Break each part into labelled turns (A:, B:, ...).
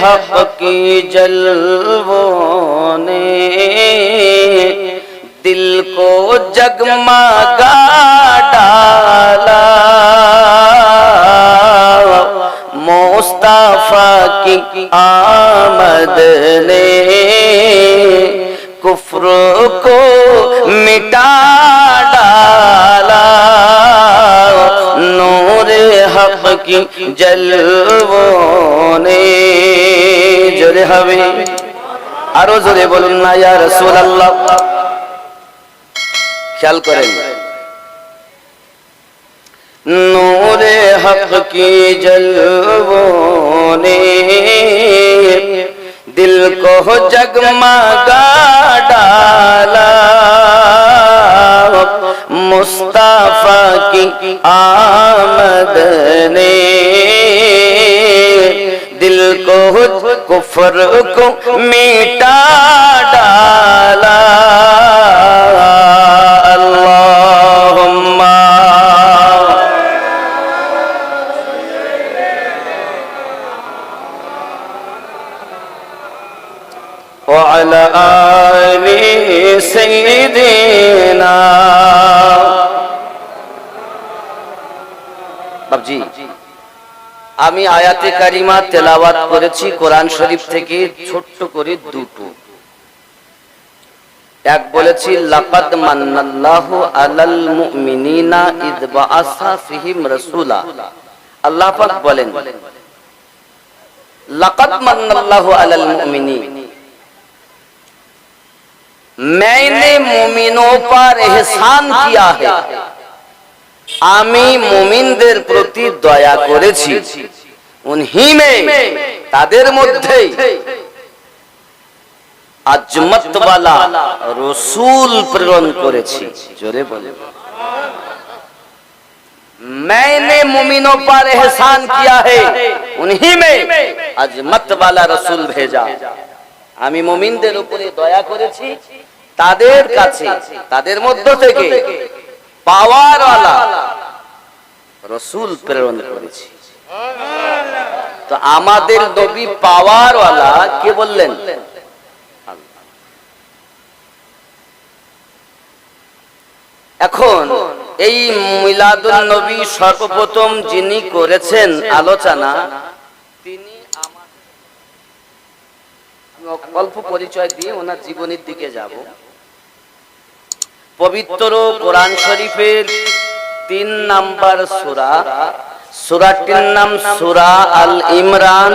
A: हक की जलवों ने दिल को जगमगा डाला, मुस्तफा की आमद ने कुफ्र को मिटा डाला, नूरे हक की जलवों ने। जोरे हवे आरो जोरे बोलुन ना या रसूल अल्लाह। ख्याल करें, नूरे हक की जलवों ने दिल को जगमगा डाला, मुस्तफा की आमद ने दिल को कुफ्र को मिटा डाला। अल्लाहुम्मा व अला आलि सय्यिदिना। बाबजी, আমি আয়াতে কারিমা তেলাওয়াত করেছি কোরআন শরীফ থেকে ছোট্ট করে দুটো। এক বলেছি লাকাদ মান্নাল্লাহু আলাল মুমিনিনা ইদ বাআসা ফিহিম রাসূলা। আল্লাহ পাক বলেন লাকাদ মান্নাল্লাহু আলাল মুমিনিন, मैंने मुमिनों पर एहसान किया है, आमी मुमिनदेर प्रति दया करेছি, उन्हीं में तादेर मध्य अजमत वाला रसूल प्रेरण करेছি। जोरे बोले, मैंने मुमिनों पर एहसान किया है, उन्हीं में अजमत वाला रसूल भेजा। আমি মুমিনদের উপরে দয়া করেছি, তাদের কাছে তাদের মধ্য থেকে পাওয়ার ওয়ালা রাসূল প্রেরণ করেছি। তো আমাদের নবী পাওয়ার ওয়ালা কে বললেন? এখন এই মিলাদুন নবী সর্বপ্রথম যিনি করেছেন আলোচনা, তিনি অল্প পরিচয় দিয়ে ওনার জীবনের দিকে যাব। পবিত্র কোরআন শরীফের 3 নাম্বার সূরা, সূরাটির নাম সূরা আল ইমরান,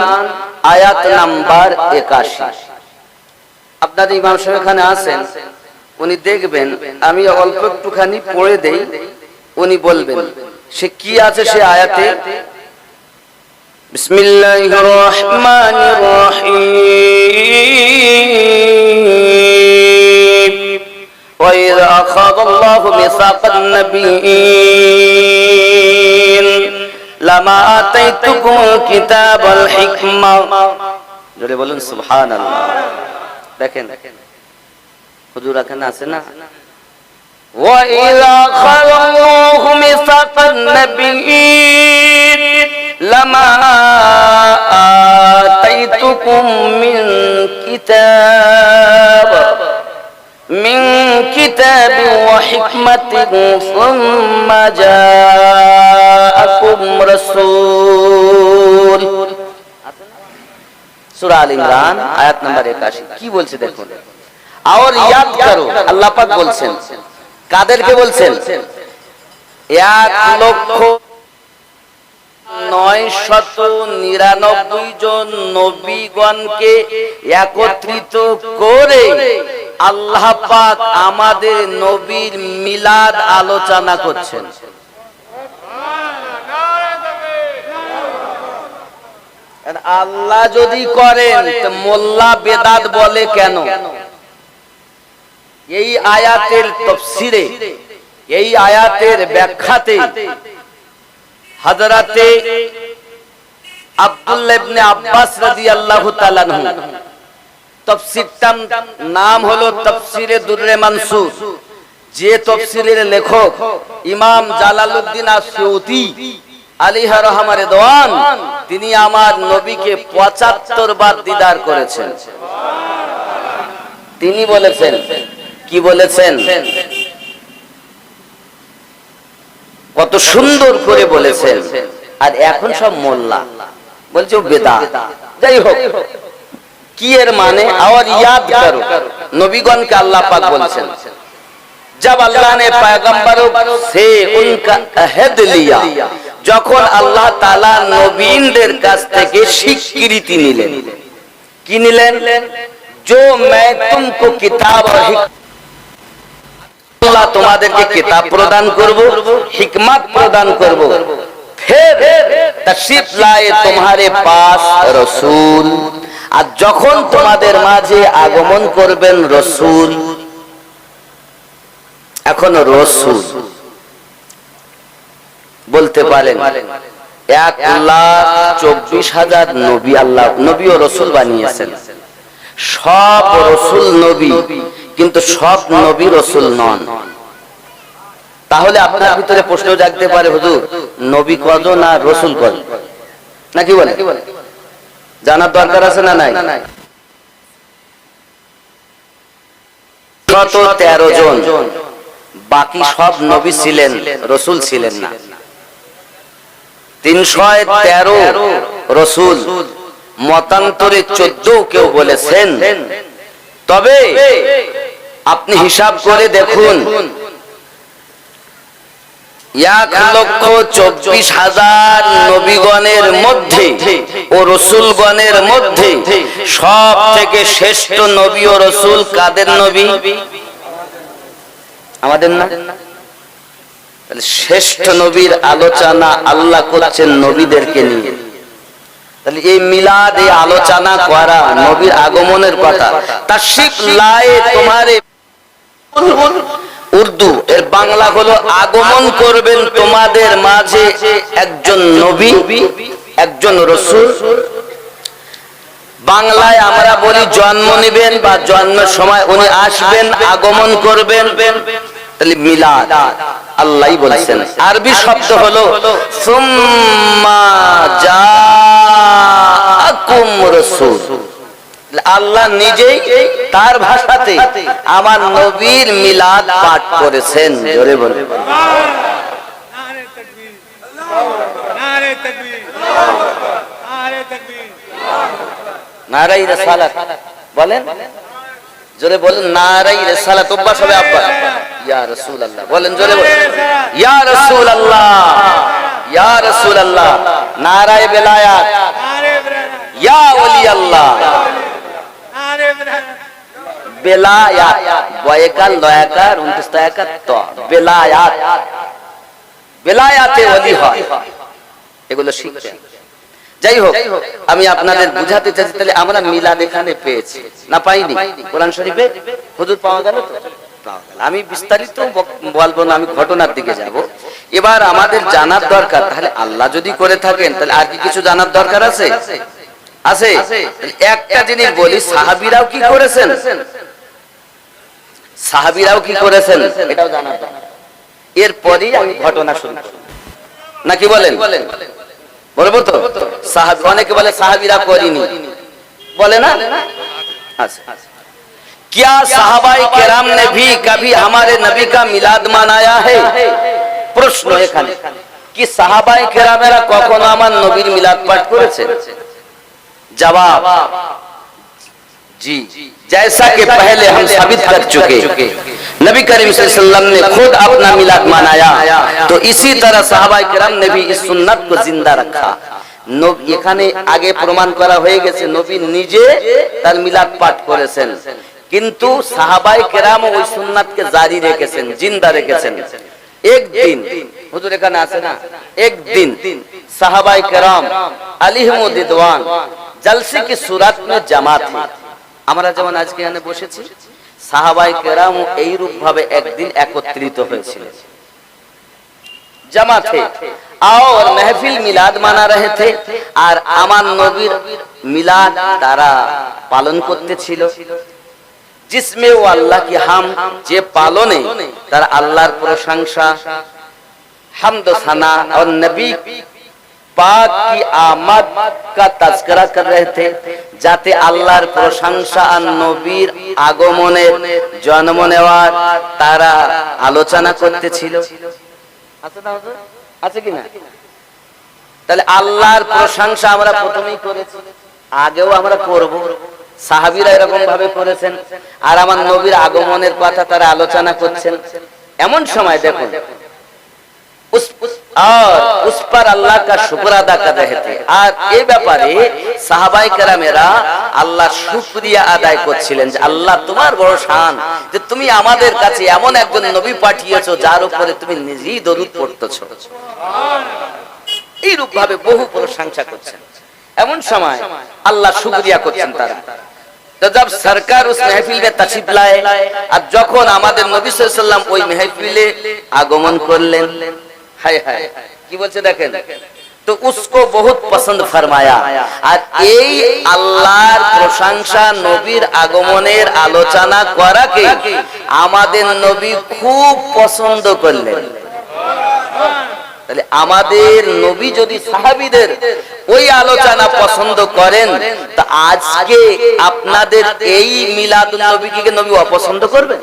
A: আয়াত নাম্বার 81। আপনাদের ইমাম সাহেব এখানে আছেন, উনি দেখবেন, আমি অল্প একটুখানি পড়ে দেই, উনি বলবেন সে কি আছে সে আয়াতে। বিসমিল্লাহির রহমানির রহিম। وَإِذْ أَخَذَ اللَّهُ مِيثَاقَ النَّبِيِّينَ لَمَا آتَيْتُكُمُ الْكِتَابَ وَالْحِكْمَةَ। জোরে বলুন সুবহানাল্লাহ। দেখেন হুজুর এখানে আছে না, وَإِذْ أَخَذَ اللَّهُ مِيثَاقَ النَّبِيِّينَ لما آتيتكم من كتاب وحكمة ثم جاءكم رسول। সূরা আল ইমরান আয়াত নাম্বার 81 কি বলছে দেখুন। और याद करो, আল্লাহ পাক বলছেন, কাদেরকে বলছেন? 1,999 জন নবীগণকে একত্রিত করে আল্লাহ পাক আমাদের নবীর মিলাদ আলোচনা করছেন। আল্লাহ যদি করেন তো মোল্লা বেদাত বলে কেন? এই আয়াতের তাফসীরে, এই আয়াতের ব্যাখ্যাতে হযরতে আব্দুল্লাহ ইবনে আব্বাস রাদিয়াল্লাহু তাআলা আনহু, তাফসীরটার নাম হলো তাফসীরে দুররে মানসুর, যে তাফসীরের লেখক ইমাম জালালউদ্দিন আস-সুয়ুতী আলিহা রহমা রিদওয়ান, তিনি আমার নবীকে ৭৫ বার দিদার করেছেন। তিনি বলেছেন, কি বলেছেন, কত সুন্দর করে বলেছেন। আর এখন সব মোল্লা বলছে বেদাত। যাই হোক, কি এর মানে, আর ইয়াদ করো, নবীগণকে আল্লাহ পাক বলছেন, जब अल्लाह ने पैगंबरों से उनका अहद लिया, যখন আল্লাহ তাআলা নবীনদের কাছ থেকে স্বীকৃতি নিলেন। কি নিলেন? जो मैं तुमको किताब और আল্লাহ তোমাদেরকে কিতাব প্রদান করব, হিকমত প্রদান করব, फिर तशरीफ लाए तुम्हारे पास रसूल, আর যখন তোমাদের মাঝে আগমন করবেন রসূল। এখন রসূল বলতে পারেন ১,২৪,০০০ নবী আল্লাহ নবী ও রসূল বানিয়েছেন। সব রসূল নবী, কিন্তু সব নবী রসূল নন। তাহলে আপনার ভিতরে প্রশ্ন জাগতে পারে, হুজুর নবী কজন আর রসূল কজন, নাকি বলে? জানার দরকার আছে না নাই? ১১৩ জন, বাকি সব নবী ছিলেন, রসূল ছিলেন না। ৩১৩ রসূল, মতান্তরে ১৪ কেউ বলেছেন। তবে আপনি হিসাব করে দেখুন, ১,২৪,০০০ নবীগণের মধ্যে ও রসূলগণের মধ্যে সব থেকে শ্রেষ্ঠ নবী ও রসূল কাদের নবী? আমাদের না? শ্রেষ্ঠ নবীর আলোচনা আল্লাহ করছেন নবীদেরকে নিয়ে। তাহলে এই মিলাদ, এই আলোচনা করা, নবীর আগমনের কথা, তাশরিফ লায়ে তোমারে, উর্দু এর বাংলা হলো আগমন করবেন তোমাদের মাঝে একজন নবী, একজন রসূল। বাংলায় আমরা বলি জন্ম নেবেন, বা জন্মের সময় উনি আসবেন, আগমন করবেন। তাহলে মিলাদ আল্লাহই বলেছেন। আরবি শব্দ হলো সুম্মা জাআকুম রাসূল। আল্লাহ নিজেই তার ভাষাতে আমার নবীর মিলাদ পাঠ করেছেন। জোরে বলেন নারে তাকবীর, নারে তাকবীর, নারে তাকবীর, নারে রিসালাত। বলেন জোরে বলেন, নারে রিসালাত। অভ্যাস হবে আব্বা, ইয়া রাসূলুল্লাহ বলেন, জোরে বলেন ইয়া রাসূলুল্লাহ, ইয়া রাসূলুল্লাহ। নারে বেলায়াত, ইয়া ওলি আল্লাহ, বেলায়াত, বয়কাল লয়াকার 29 টাকার তো বেলায়াত, বেলায়াতে ওলি হয়, এগুলো শিখতে। যাই হোক, আমি আপনাদের বুঝাতে চাইছি, তাহলে আমরা মিলাদ এখানে পেয়েছি না পাইনি? কোরআন শরীফে হুজুর পাওয়া গেল তো? আমি বিস্তারিত বলবো না, আমি ঘটনার দিকে যাব। এবার আমাদের জানার দরকার, তাহলে আল্লাহ যদি করে থাকেন, তাহলে আর কি কিছু জানার দরকার আছে? আছে। একটা জিনিস বলি, সাহাবীরাও কি করেছেন, সাহাবীরাও কি করেছেন এটাও জানার দরকার। এরপরই আমি ঘটনা শুরু করব, নাকি বলেন? বলবো তো? সাহাবী, অনেকে বলে সাহাবীরা করেনি, বলে না? আচ্ছা, क्या সাহাবায়ে কেরাম ने भी कभी हमारे नबी का मिलाद मनाया है? প্রশ্ন এখানে, কি সাহাবায়ে কেরামেরা কখনো আমার নবীর মিলাদ পাঠ করেছেন? जवाब जी, जैसा कि पहले हम साबित कर चुके, नबी करीम सल्लल्लाहु अलैहि वसल्लम ने खुद अपना मिलाद मनाया, तो इसी तरह सहाबाए किराम ने भी इस सुन्नत को जिंदा रखा। এখানে আগে প্রমাণ করা হয়ে গেছে নবী নিজে তার মিলাদ পাঠ করেছেন, কিন্তু সাহাবায়ে কেরাম ওই সুন্নাতকে জারি রেখেছেন, জিন্দা রেখেছেন। একদিন হুজুর এখানে আছে না, একদিন সাহাবায়ে কেরাম আলাইহিমুদ রিদওয়ান জলসে की सूरत में जमा थे। আমরা যেমন আজকে এখানে বসেছি, সাহাবায়ে কেরাম এই রূপ ভাবে একদিন একত্রিত হয়েছিলেন, जमा थे और महफिल मिलाद मना रहे थे। আর আমার নবীর মিলাদ তারা পালন করতেছিল, जिसमें वो अल्लाह की हम, যে পালনে তারা আল্লাহর প্রশংসা, হামদ ও সানা और नबी पाक की आमद का तज़किरा कर रहे थे, যাতে আল্লাহর প্রশংসা আর নবীর আগমনের জন্ম নেওয়ার তারা আলোচনা করতেছিল। আছে না হুজুর? আছে কি না? তাহলে আল্লাহর প্রশংসা আমরা প্রথমেই করেছি, আগেও আমরা করব। সাহাবীরা এরকম ভাবে করেছেন, আর আমার নবীর আগমনের কথা তারা আলোচনা করছেন। এমন সময় দেখুন और उस पर अल्लाह का शुक्र अदा कर रहे थे। আর এই ব্যাপারে সাহাবায়ে কেরামেরা আল্লাহর শুকরিয়া আদায় করছিলেন যে আল্লাহ তোমার বড় শান যে তুমি আমাদের কাছে এমন একজন নবী পাঠিয়েছো যার উপরে তুমি নিজেই দরুদ পড়তেছো। এই রূপ ভাবে বহু প্রশংসা করছেন। এমন সময় আল্লাহ শুকরিয়া করছেন তারা। तो जब सरकार उस महफिल में तशरीफ लाए और যখন আমাদের নবী সাল্লাল্লাহু আলাইহি ওয়াসাল্লাম ওই महफिले আগমন করলেন, हाय हाय কি বলছে দেখেন, তো उसको बहुत पसंद फरमाया। আর এই আল্লাহর প্রশংসা নবীর আগমনের আলোচনা করাকে আমাদের নবী খুব পছন্দ করলেন। তাহলে আমাদের নবী যদি সাহাবীদের ওই আলোচনা পছন্দ করেন, তা আজকে আপনাদের এই মিলাদুন নবীকে নবী অপছন্দ করবেন?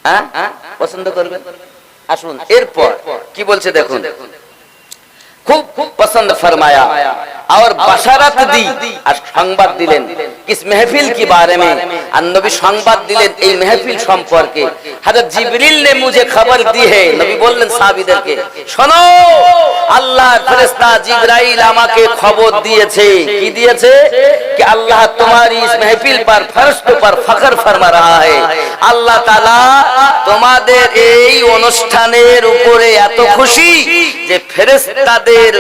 A: হ্যাঁ, পছন্দ করবেন? আসুন এরপর কি বলছে দেখুন, খুব পছন্দ ফরমায়া और बशारत दी और সংবাদ দিলেন किस महफिल के बारे में। और नबी সংবাদ দিলেন এই महफिल সম্পর্কে। হযরত জিবরিল ने मुझे खबर दी है, নবী বললেন সাহাবীদেরকে শোনো আল্লাহর ফেরেশতা জিবরাইল আমাকে খবর দিয়েছে। কি দিয়েছে? कि अल्लाह तुम्हारी इस महफिल पर फर्स्ट पर फख्र फरमा रहा है। আল্লাহ তাআলা তোমাদের এই অনুষ্ঠানের উপরে এত খুশি যে ফেরেশতাদের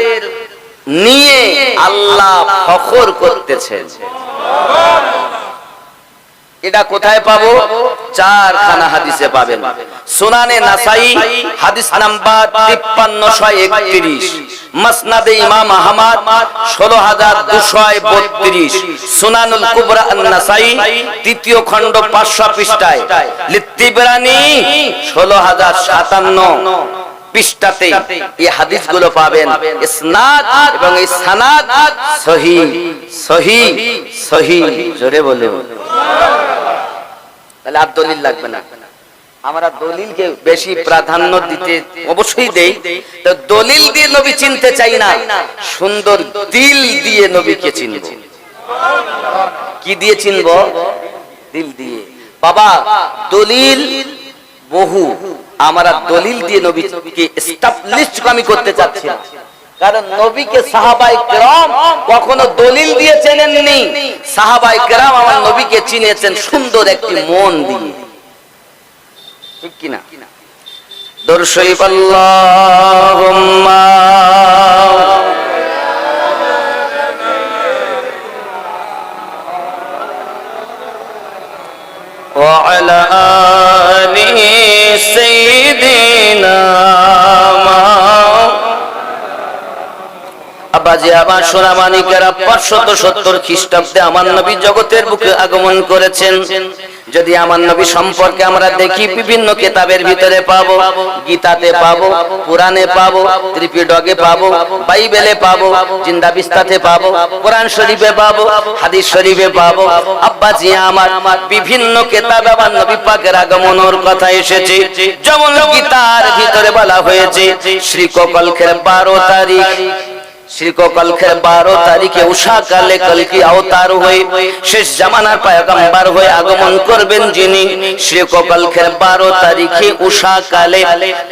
A: নিয়ে আল্লাহ ফখর করতেছেন। এটা কোথায় পাবো? চারখানা হাদিসে পাবেন। সুনানে নাসাই হাদিস নাম্বার 5331, মাসনাদে ইমাম আহমদ 16232, সুনানুল কুবরা আন-নাসাই তৃতীয় খণ্ড 500 পৃষ্ঠায়, লিত্তিবরানি 16057 পৃষ্ঠাতে এই হাদিসগুলো পাবেন। ইসনাদ এবং এই সানাদ সহিহ সহিহ সহিহ, জোরে বলুন তাহলে আর দলিল লাগবে না। আমরা দলিলকে বেশি প্রাধান্য দিতে অবশ্যই দেই। তো দলিল দিয়ে নবী চিনতে চাই না, সুন্দর দিল দিয়ে নবীকে চিনব। কি দিয়ে চিনব? দিল দিয়ে। বাবা দলিল বহু, আমরা দলিল দিয়ে নবীকে এস্টাবলিশ আমি করতে চাচ্ছি না। কারণ নবীকে সাহাবায়ে কেরাম কখনো দলিল দিয়ে চেনেননি। সাহাবায়ে কেরাম আমার নবীকে চিনেছেন সুন্দর একটি মন দিয়ে। ঠিক কি না? দরুদ শরীফ আল্লাহুম্মা ওয়া আলা আলিহি সাইয়্যিদিনা আবাজি আমার সোনা মানিকেরা 570 খ্রিস্টাব্দে আমার নবী জগতের বুকে আগমন করেছেন। যদি আমার নবী সম্পর্কে আমরা দেখি বিভিন্ন কিতাবের ভিতরে পাবো, গীতাতে পাবো, কুরআনে পাবো, ত্রিপিটকে পাবো, বাইবেলে পাবো, জিন্দা বিস্তাতে পাবো, কোরআন শরীফে পাবো, হাদিস শরীফে পাবো। আব্বাজি আমার বিভিন্ন কিতাবে আমার নবী পাকের আগমনের কথা এসেছে। যেমন গীতার ভিতরে বলা হয়েছে শ্রীকল্পের 12 তারিখ, শ্রীকল্পের 12 তারিখে উষা কালে কলকি অবতার হয়ে শেষ জামানার পয়গম্বর হয়ে আগমন করবেন যিনি। শ্রীকল্পের 12 তারিখে উষা কালে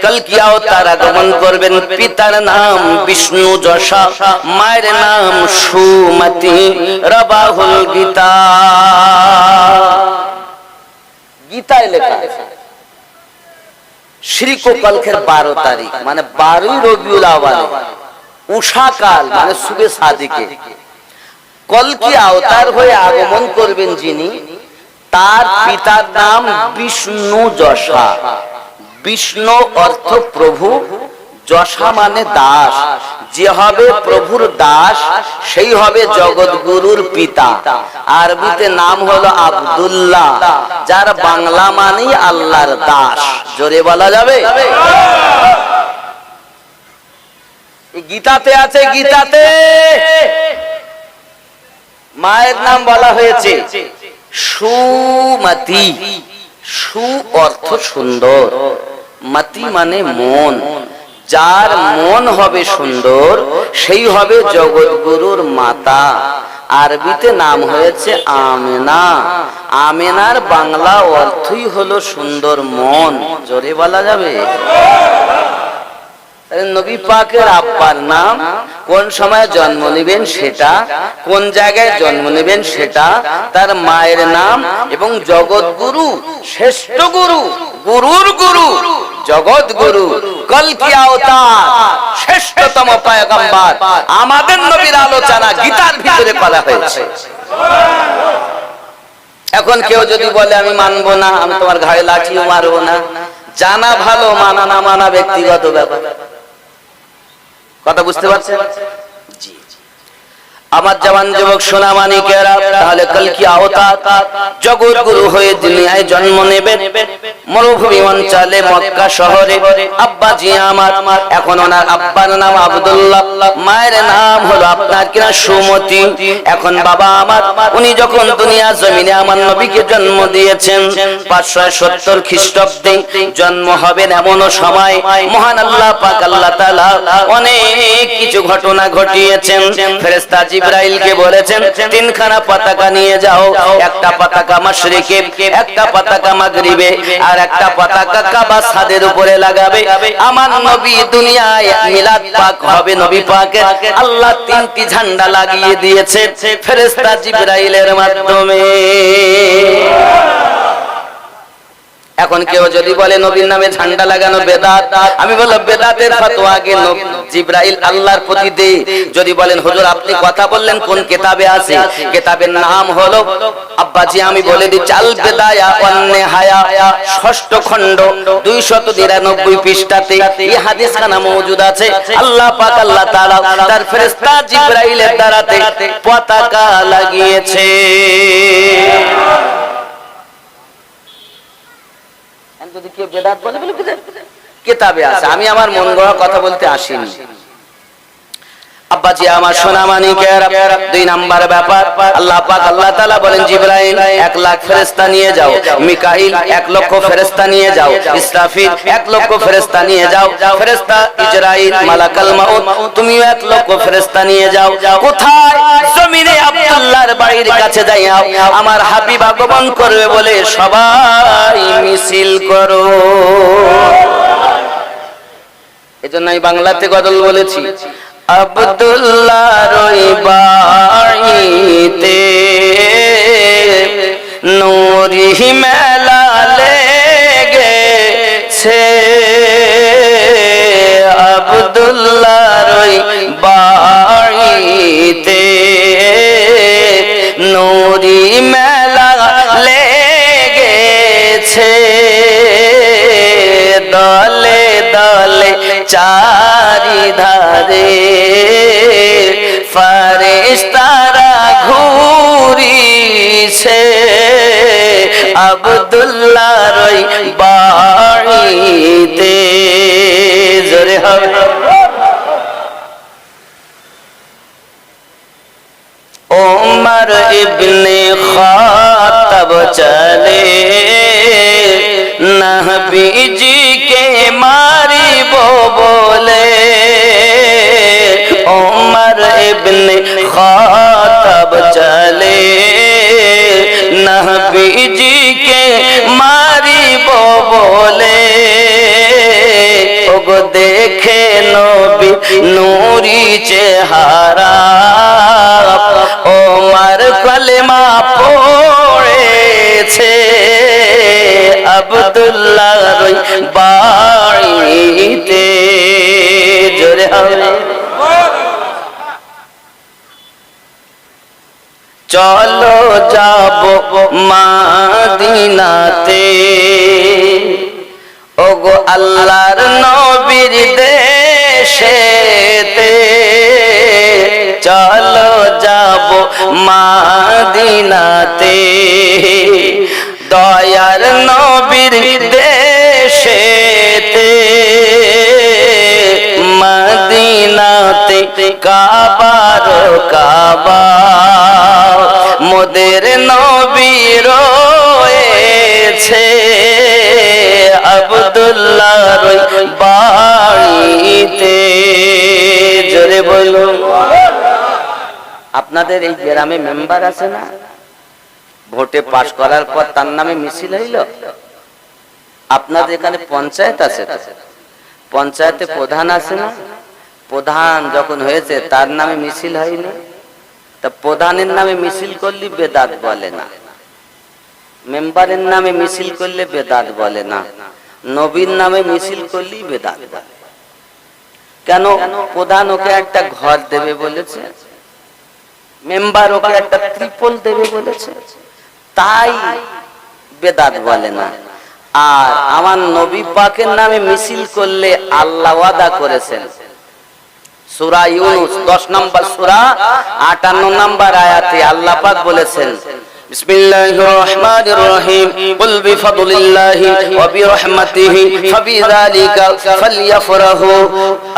A: কলকি অবতার আগমন করবেন। পিতার নাম বিষ্ণু যশা, মায়ের নাম সুমতি। রবাহুল গীতা, গীতায় লেখা শ্রীকল্পের 12 তারিখ মানে 12ই রবিউল আউয়াল, উষা কাল মানে সুবে সাদিকে কলকি অবতার হয়ে আগমন করবেন যিনি, তার পিতার নাম বিষ্ণু যশা। বিষ্ণু অর্থ প্রভু, যশা মানে দাস। যে হবে প্রভুর দাস সেই হবে জগৎগুরুর পিতা। আরবিতে নাম হলো আব্দুল্লাহ, যার বাংলা মানেই আল্লাহর দাস। জোরে বলা যাবে? গীতাতে আছে, গীতাতে মায়ের নাম বলা হয়েছে সুমতি। সু অর্থ সুন্দর, মতি মানে মন। যার মন হবে সুন্দর সেই হবে জগৎগুরুর মাতা। আরবিতে নাম হয়েছে আমেনা। আমেনার বাংলা অর্থই হলো সুন্দর মন। জোরে বলা যাবে? নবী পাকের আব্বার নাম, কোন সময় জন্ম নেবেন সেটা, কোন জায়গায় জন্ম নেবেন সেটা, তার মায়ের নাম এবং জগৎগুরু, শ্রেষ্ঠ গুরু, গুরুর গুরু, জগৎগুরু, কলকি অবতার, শ্রেষ্ঠতম পয়গম্বর আমাদের নবীর আলোচনা গীতার ভিতরে করা হয়েছে। এখন কেউ যদি বলে আমি মানবো না, আমি তোমার ঘাড়ে লাঠিও মারবো না, জানা ভালো, মানা না মানা ব্যক্তিগত ব্যাপার। কথা বুঝতে পারছেন? জি। আমার জওয়ান যুবক সোনা মানিকেরা, তাহলে কলকি অবতার জগৎ গুরু হয়ে দুনিয়ায় জন্ম নেবেন মরুভূমি অঞ্চলে মক্কা শহরে। আব্বাজি আমার, এখন ওনার আব্বার নাম আব্দুল্লাহ, মায়ের নাম হলো আপনার কিনা সুমতি। এখন বাবা আমার, উনি যখন দুনিয়া জমিনে আমার নবীকে জন্ম দিয়েছেন 570 খ্রিস্টাব্দে জন্ম হবেন এমনও সময় মহান আল্লাহ পাক আল্লাহ তাআলা অনেক কিছু ঘটনা ঘটিয়েছেন। ফেরেশতা জিবরাইলকে বলেছেন তিনখানা পতাকা নিয়ে যাও, একটা পতাকা মাশরিকে, একটা পতাকা মাগরিবে, আর একটা পতাকা কাবা ছাদের উপরে লাগাবে। আমার নবী দুনিয়ায় মিলাদ পাক হবে নবী পাকের, আল্লাহ তিনটি ঝান্ডা লাগিয়ে দিয়েছে ফেরেশতা জিবরাইলের মাধ্যমে। এখন কেউ যদি বলে নবীর নামে ঝান্ডা লাগানো বেদাত, আমি বললাম বেদাতের ফতোয়া আগে জিবরাইল আল্লাহর প্রতি দেয়। যদি বলেন হুজুর আপনি কথা বললেন কোন কিতাবে আছে, কিতাবের নাম হলো আব্বাজি আমি বলে দিচ্ছি আল বিদায়া ওয়ান নিহায়া, 6ষ্ঠ খণ্ড 299 পৃষ্ঠাতে এই হাদিস খানা মওজুদ আছে। আল্লাহ পাক আল্লাহ তাআলা তার ফেরেশতা জিবরাইলের দ্বারাতে পতাকা লাগিয়েছে। যদি কেউ বেদাত বলে বলে কিতাবে আছে, আমি আমার মন গড়া কথা বলতে আসিনি। আব্বাজি আমার সোনা মানিকেরা, 2 নাম্বার ব্যাপার, আল্লাহ পাক আল্লাহ তাআলা বলেন জিবরাইল 1 লাখ ফেরেশতা নিয়ে যাও, মিকাইল 1 লক্ষ ফেরেশতা নিয়ে যাও, ইসরাফিল 1 লক্ষ ফেরেশতা নিয়ে যাও, ফেরেশতা ইজরাইল মালাকাল মাউত তুমিও 1 লক্ষ ফেরেশতা নিয়ে যাও। কোথায়? জমিনে আব্দুল্লাহর বাড়ির কাছে যাইও, আমার হাবিব আগমন করবে বলে সবাই মিছিল করো। এজন্য আমি বাংলাতে গজল বলেছি, আব্দুল্লাহর ওই বাড়িতে নূরি মেলা লেগেছে, আব্দুল্লাহর ওই বাড়িতে নূরি মেলা লেগেছে, দলে দলে চারিধারে ফেরেশতারা ঘুরিছে, আব্দুল্লাহর ওই বাড়িতে। জোরে হবে। ওমর ইবনে খাত্তাব চলে নবীজিকে মারিব বলে, ওমর ইবনে খাত্তাব চলে নবীজিকে মারিব বলে, ওগো দেখে নবী নূরি চেহারা, ওমর কলেমা পড়েছে, আব্দুল্লাহর ওই বাড়িতে। জোরে হবে। চলো যাব মদিনাতে, ওগো আল্লাহর নবীর দেশেতে, চলো যাব মদিনাতে, দয়ার নবীর দেশেতে, মদিনা কাবার কাবা মোদের নবী রয়েছে আব্দুল্লাহর বাড়িতে। জোরে বলুন। আপনাদের এই গ্রামে মেম্বার আছে না, ভোটে পাশ করার পর তার নামে মিছিল হইল? আপনাদের এখানে পঞ্চায়েত আছে, পঞ্চায়েতে প্রধান আছে না, প্রধান যখন হয়েছে তার নামে মিছিল হয়নি? তা প্রধানের নামে মিছিল করলে বেদাত বলে না, মেম্বারের নামে মিছিল করলে বেদাত বলে না, নবীর নামে মিছিল করলেই বেদাত বলে। কেন? প্রধান ওকে একটা ঘর দেবে বলেছে, মেম্বার ওকে একটা ত্রিপল দেবে বলেছে, তাই বেদাত বলে না। আর আমার নবী পাকের নামে মিছিল করলে আল্লাহ ওয়াদা করেছেন, সূরা ইউনূস 10 নম্বর সূরা 58 নম্বর আয়াতে আল্লাহ পাক বলেছেন, বিসমিল্লাহির রহমানির রহিম, কুল বিফাদলিল্লাহি ওয়া বিরহমাতিহি ফাবিযালিকা ফালইফরাহু।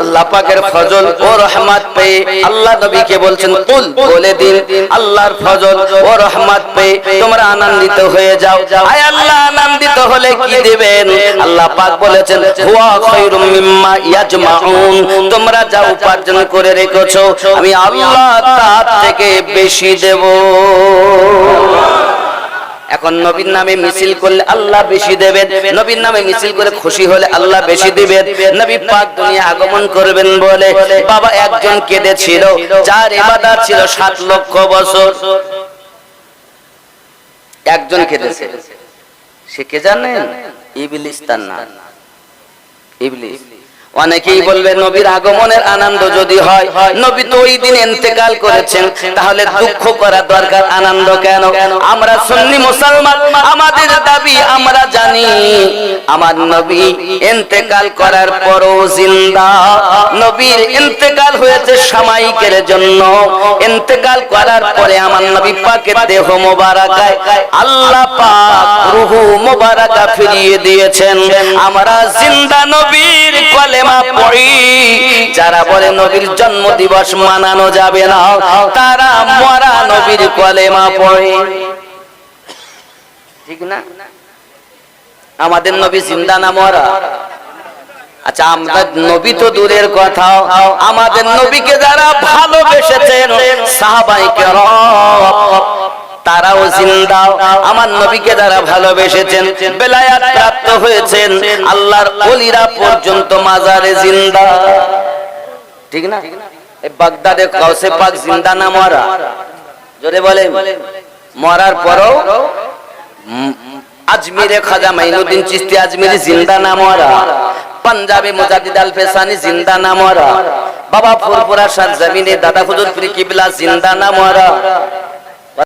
A: আল্লাহ পাকের ফজল ও রহমত পেয়ে আল্লাহ নবীকে বলছেন, কুল বলে দিন, আল্লাহর ফজল ও রহমত পেয়ে তোমরা আনন্দিত হয়ে যাও। আয় আল্লাহ আনন্দিত হলে কি দিবেন? আল্লাহ পাক বলেছেন, হুয়া খায়রুম মিম্মা ইয়াজমাউন, তোমরা যা উপার্জন করে রেখেছো আমি আল্লাহ তার থেকে বেশি দেব। এখন নবীর নামে মিছিল করলে আল্লাহ বেশি দেবেন, নবীর নামে মিছিল করে খুশি হলে আল্লাহ বেশি দিবেন। নবী পাক দুনিয়া আগমন করবেন বলে বাবা একজন কেঁদেছিল, যার ইবাদত ছিল 7 লক্ষ বছর। একজন কেঁদেছে, সে কে জানেন? ইবলিস তার নাম, ইবলিস। অনেকেই বলবে নবীর আগমনের আনন্দ যদি হয়, নবী তো ওই দিন ইন্তেকাল করেছেন, তাহলে দুঃখ করা দরকার, আনন্দ কেন? আমরা সুন্নি মুসলমান, আমাদের দাবি আমরা জানি আমার নবী ইন্তেকাল করার পরও জিন্দা। নবীর ইন্তেকাল হয়েছে সাময়িকের জন্য, ইন্তেকাল করার পরে আমার নবী পাকের দেহ মোবারকায় আল্লাহ পাক রূহ মোবারকা ফিরিয়ে দিয়েছেন। আমরা জিন্দা নবীর কলেমা পড়ি। যারা বলে নবীর জন্ম দিবস মানানো যাবে না, তারা মরা নবীর কলেমা পড়ে, ঠিক না? আমাদের নবী জিন্দা না মরা? আচ্ছা, আমাদের নবী তো দূরের কথা, আমাদের নবীকে যারা ভালোবেসেছেন সাহাবায়ে কেরাম তারাও জিন্দা। আমার নবীকে যারা ভালোবেসেছেন, বেলায়াত প্রাপ্ত হয়েছেন, আল্লাহর ওলিরা পর্যন্ত মাজারে জিন্দা, ঠিক না? এই বাগদাদে গাউসে পাক জিন্দা না মরা? জোরে বলেন। মরার পরও আজমিরে খাজা মাইনুদ্দিন চিশতি আজমিরি জিন্দা না মরা? পাঞ্জাবে মুজাদ্দিদ আল ফেসানি জিন্দা না মরা? বাবা ফুরফুরা শাহ জমিনে দাদা হুজুর পীর কিবলা জিন্দা না মরা?